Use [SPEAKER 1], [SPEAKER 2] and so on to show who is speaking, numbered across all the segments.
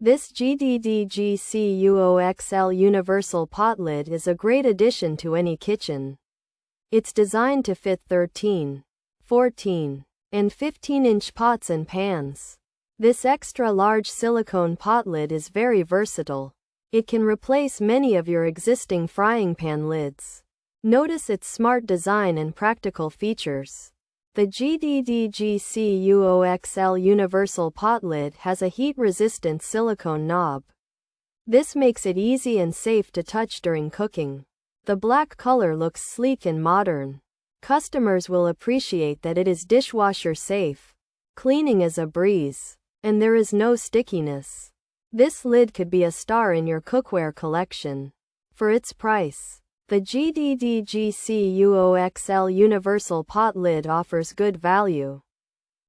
[SPEAKER 1] This GDDGCUO XL universal pot lid is a great addition to any kitchen. It's designed to fit 13, 14, and 15-inch pots and pans. This extra-large silicone pot lid is very versatile. It can replace many of your existing frying pan lids. Notice its smart design and practical features. The GDDGCUO XL universal pot lid has a heat-resistant silicone knob. This makes it easy and safe to touch during cooking. The black color looks sleek and modern. Customers will appreciate that it is dishwasher safe. Cleaning is a breeze, and there is no stickiness. This lid could be a star in your cookware collection. For its price, the GDDGCUO XL universal pot lid offers good value.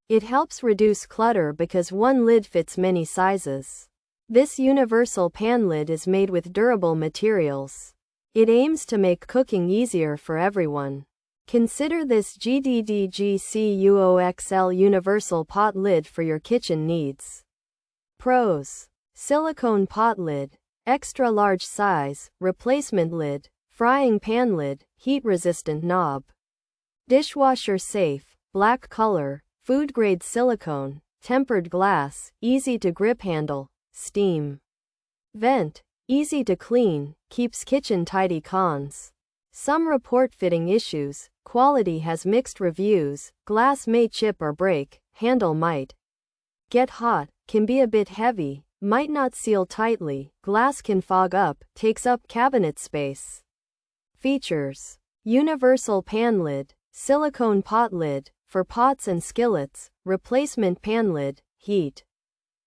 [SPEAKER 1] It helps reduce clutter because one lid fits many sizes. This universal pan lid is made with durable materials. It aims to make cooking easier for everyone. Consider this GDDGCUO XL universal pot lid for your kitchen needs. Pros: silicone pot lid, extra large size, replacement lid, frying pan lid, heat-resistant knob. Dishwasher safe, black color, food-grade silicone, tempered glass, easy to grip handle, steam vent, easy to clean, keeps kitchen tidy. Cons: some report fitting issues, quality has mixed reviews, glass may chip or break, handle might get hot, can be a bit heavy, might not seal tightly, glass can fog up, takes up cabinet space. Features: universal pan lid, silicone pot lid, for pots and skillets, replacement pan lid, heat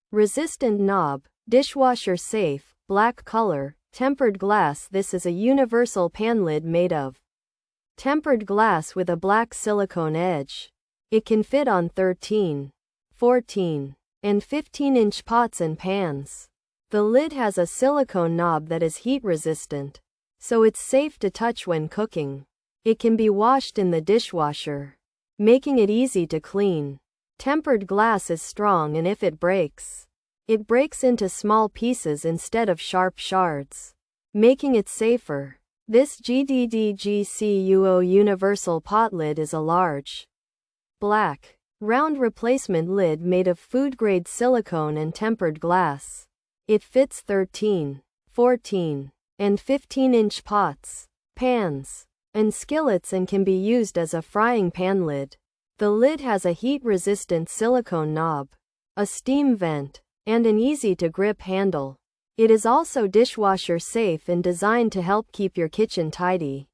[SPEAKER 1] resistant knob, dishwasher safe, black color, tempered glass. This is a universal pan lid made of tempered glass with a black silicone edge. It can fit on 13, 14, and 15-inch pots and pans. The lid has a silicone knob that is heat resistant, so it's safe to touch when cooking. It can be washed in the dishwasher, making it easy to clean. Tempered glass is strong, and if it breaks into small pieces instead of sharp shards, making it safer. This GDDGCUO universal pot lid is a large, black, round replacement lid made of food-grade silicone and tempered glass. It fits 13, 14, and 15-inch pots, pans, and skillets and can be used as a frying pan lid. The lid has a heat-resistant silicone knob, a steam vent, and an easy-to-grip handle. It is also dishwasher safe and designed to help keep your kitchen tidy.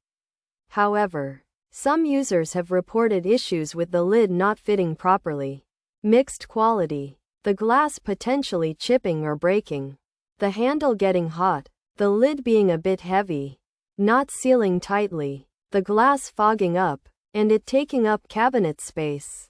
[SPEAKER 1] However, some users have reported issues with the lid not fitting properly. Mixed quality: the glass potentially chipping or breaking, the handle getting hot, the lid being a bit heavy, not sealing tightly, the glass fogging up, and it taking up cabinet space.